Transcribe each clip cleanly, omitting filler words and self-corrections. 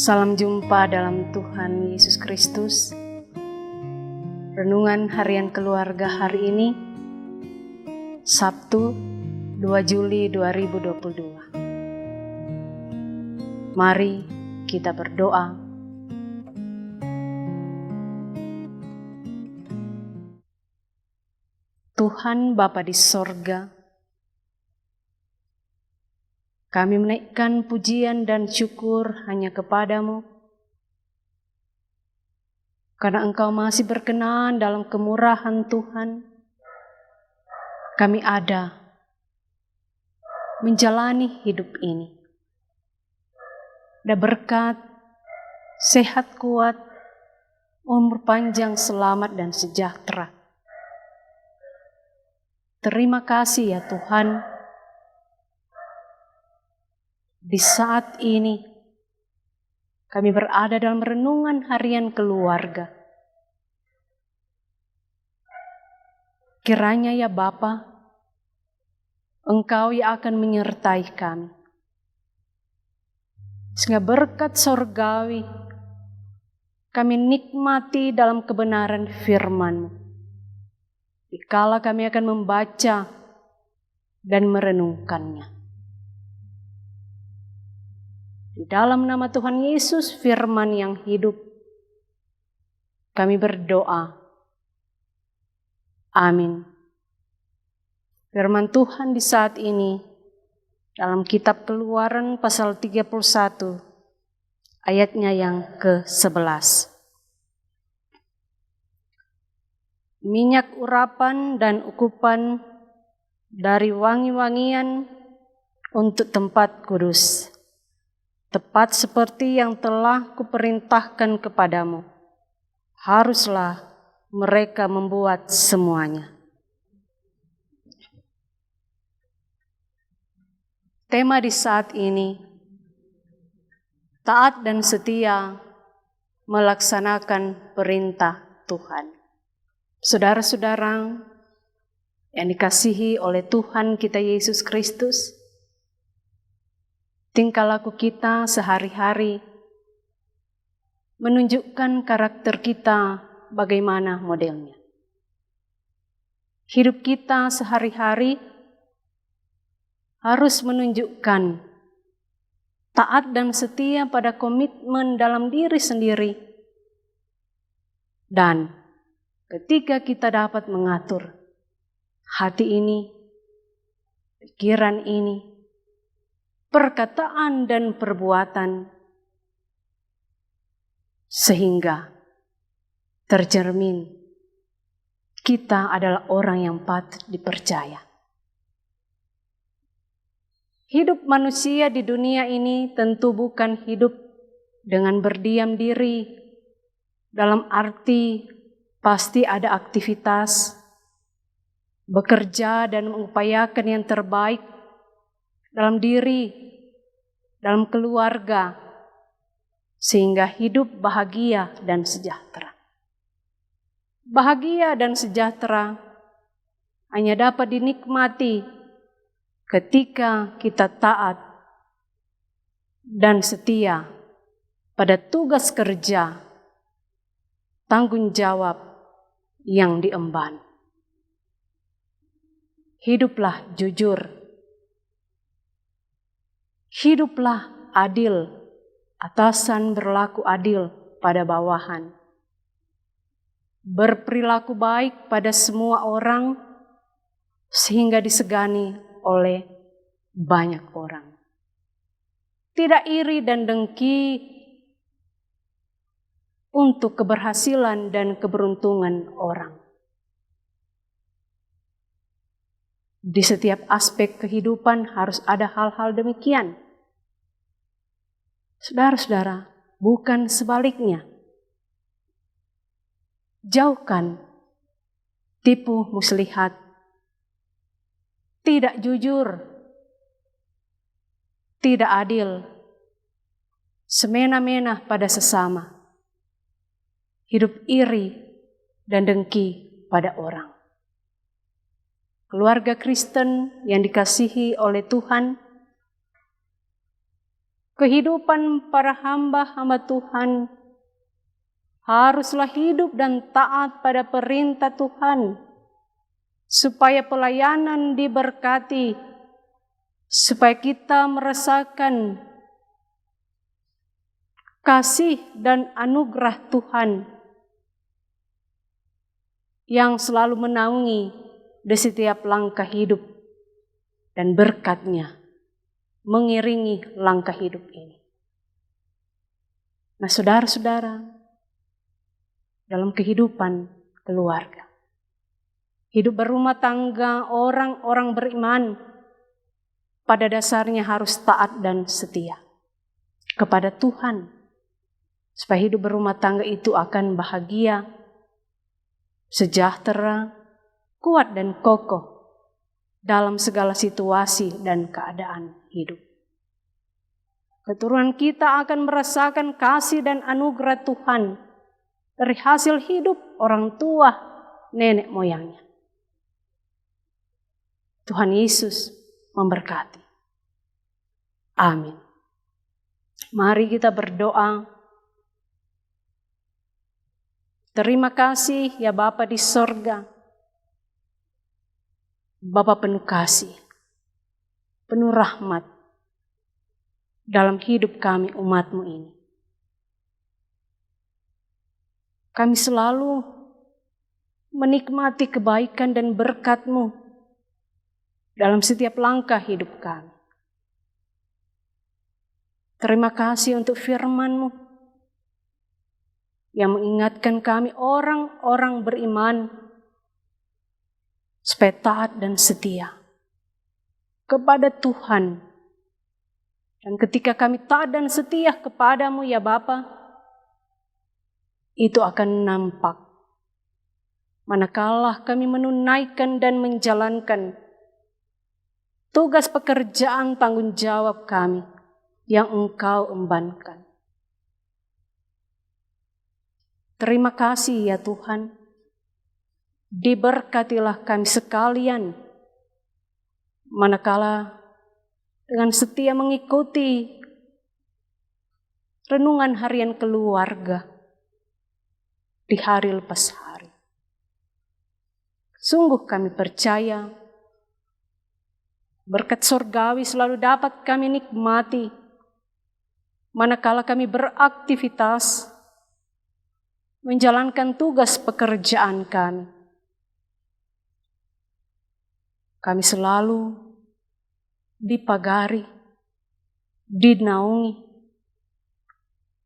Salam jumpa dalam Tuhan Yesus Kristus. Renungan harian keluarga hari ini, Sabtu 2 Juli 2022. Mari kita berdoa. Tuhan Bapa di sorga, kami menaikkan pujian dan syukur hanya kepadamu, karena Engkau masih berkenan dalam kemurahan Tuhan. Kami ada menjalani hidup ini. Ada berkat, sehat kuat, umur panjang, selamat dan sejahtera. Terima kasih ya Tuhan. Di saat ini, kami berada dalam renungan harian keluarga. Kiranya ya Bapa, Engkau yang akan menyertai kami. Sehingga berkat sorgawi, kami nikmati dalam kebenaran firman-Mu. Dikala kami akan membaca dan merenungkannya. Di dalam nama Tuhan Yesus, firman yang hidup, kami berdoa. Amin. Firman Tuhan di saat ini, dalam kitab Keluaran pasal 31, ayatnya yang ke-11. Minyak urapan dan ukupan dari wangi-wangian untuk tempat kudus, tepat seperti yang telah kuperintahkan kepadamu, haruslah mereka membuat semuanya. Tema di saat ini, taat dan setia melaksanakan perintah Tuhan. Saudara-saudara yang dikasihi oleh Tuhan kita Yesus Kristus, tingkah laku kita sehari-hari menunjukkan karakter kita bagaimana modelnya. Hidup kita sehari-hari harus menunjukkan taat dan setia pada komitmen dalam diri sendiri. Dan ketika kita dapat mengatur hati ini, pikiran ini, perkataan dan perbuatan, sehingga tercermin kita adalah orang yang patut dipercaya. Hidup manusia di dunia ini tentu bukan hidup dengan berdiam diri, dalam arti pasti ada aktivitas, bekerja dan mengupayakan yang terbaik dalam diri, dalam keluarga, sehingga hidup bahagia dan sejahtera. Bahagia dan sejahtera hanya dapat dinikmati ketika kita taat dan setia pada tugas kerja, tanggung jawab yang diemban. Hiduplah jujur. Hiduplah adil, atasan berlaku adil pada bawahan. Berperilaku baik pada semua orang, sehingga disegani oleh banyak orang. Tidak iri dan dengki untuk keberhasilan dan keberuntungan orang. Di setiap aspek kehidupan harus ada hal-hal demikian. Saudara-saudara, bukan sebaliknya. Jauhkan tipu muslihat, tidak jujur, tidak adil, semena-mena pada sesama, hidup iri dan dengki pada orang. Keluarga Kristen yang dikasihi oleh Tuhan, kehidupan para hamba-hamba Tuhan haruslah hidup dan taat pada perintah Tuhan, supaya pelayanan diberkati, supaya kita merasakan kasih dan anugerah Tuhan yang selalu menaungi di setiap langkah hidup, dan berkat-Nya mengiringi langkah hidup ini. Nah, saudara-saudara, dalam kehidupan keluarga, hidup berumah tangga orang-orang beriman pada dasarnya harus taat dan setia kepada Tuhan, supaya hidup berumah tangga itu akan bahagia, sejahtera, kuat dan kokoh dalam segala situasi dan keadaan hidup. Keturunan kita akan merasakan kasih dan anugerah Tuhan dari hasil hidup orang tua nenek moyangnya. Tuhan Yesus memberkati. Amin. Mari kita berdoa. Terima kasih ya Bapa di sorga, Bapa penuh kasih, penuh rahmat dalam hidup kami umat-Mu ini. Kami selalu menikmati kebaikan dan berkat-Mu dalam setiap langkah hidup kami. Terima kasih untuk firman-Mu yang mengingatkan kami orang-orang beriman supaya taat dan setia kepada Tuhan. Dan ketika kami taat dan setia kepada-Mu ya Bapa, itu akan nampak manakala kami menunaikan dan menjalankan tugas pekerjaan tanggung jawab kami yang Engkau embankan. Terima kasih ya Tuhan. Diberkatilah kami sekalian manakala dengan setia mengikuti renungan harian keluarga di hari lepas hari. Sungguh kami percaya berkat surgawi selalu dapat kami nikmati manakala kami beraktivitas menjalankan tugas pekerjaan kami. Kami selalu dipagari, dinaungi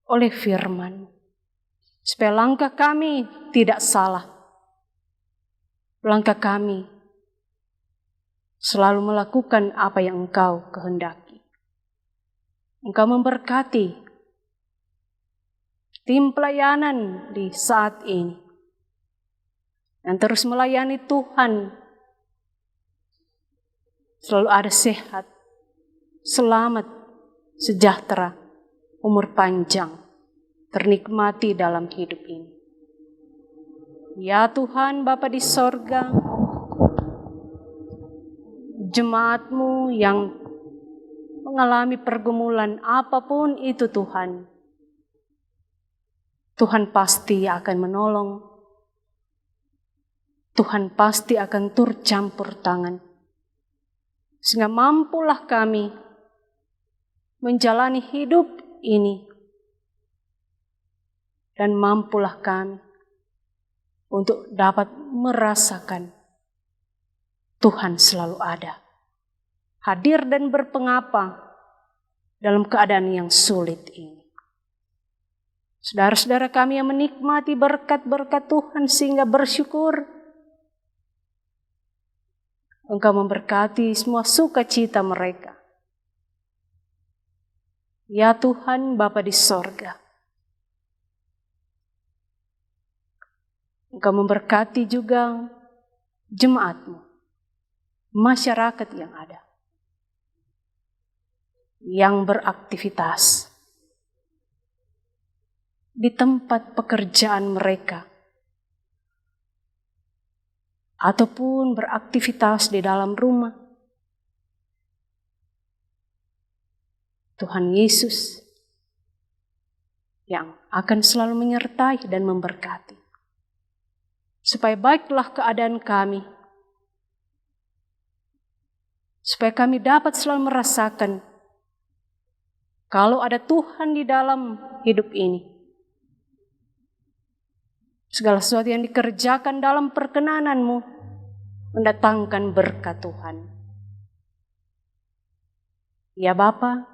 oleh firman, supaya langkah kami tidak salah. Langkah kami selalu melakukan apa yang Engkau kehendaki. Engkau memberkati tim pelayanan di saat ini, dan terus melayani Tuhan. Selalu ada sehat, selamat, sejahtera, umur panjang, ternikmati dalam hidup ini. Ya Tuhan Bapa di sorga, jemaat-Mu yang mengalami pergumulan apapun itu Tuhan, Tuhan pasti akan menolong. Tuhan pasti akan turut campur tangan, sehingga mampulah kami menjalani hidup ini, dan mampulah kami untuk dapat merasakan Tuhan selalu ada, hadir dan berpengapa dalam keadaan yang sulit ini. Saudara-saudara kami yang menikmati berkat-berkat Tuhan sehingga bersyukur, Engkau memberkati semua sukacita mereka. Ya Tuhan Bapa di sorga, Engkau memberkati juga jemaat-Mu, masyarakat yang ada, yang beraktivitas di tempat pekerjaan mereka, ataupun beraktivitas di dalam rumah. Tuhan Yesus yang akan selalu menyertai dan memberkati. Supaya baiklah keadaan kami. Supaya kami dapat selalu merasakan kalau ada Tuhan di dalam hidup ini. Segala sesuatu yang dikerjakan dalam perkenanan-Mu mendatangkan berkat Tuhan. Ya Bapa,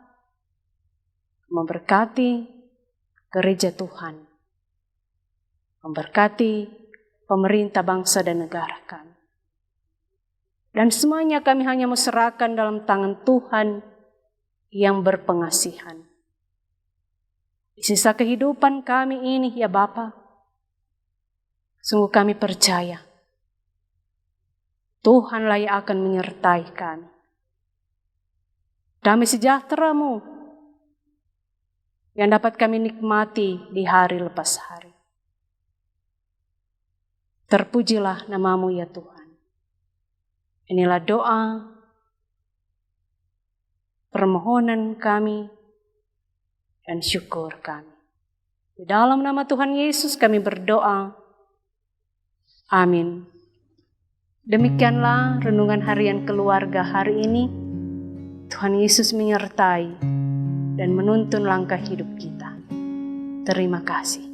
memberkati gereja Tuhan, memberkati pemerintah bangsa dan negara kami. Dan semuanya kami hanya mau serahkan dalam tangan Tuhan yang berpengasihan. Di sisa kehidupan kami ini, ya Bapa, sungguh kami percaya Tuhanlah yang akan menyertai kami. Damai sejahtera-Mu yang dapat kami nikmati di hari lepas hari. Terpujilah nama-Mu ya Tuhan. Inilah doa, permohonan kami, dan syukur kami. Di dalam nama Tuhan Yesus kami berdoa. Amin. Demikianlah renungan harian keluarga hari ini. Tuhan Yesus menyertai dan menuntun langkah hidup kita. Terima kasih.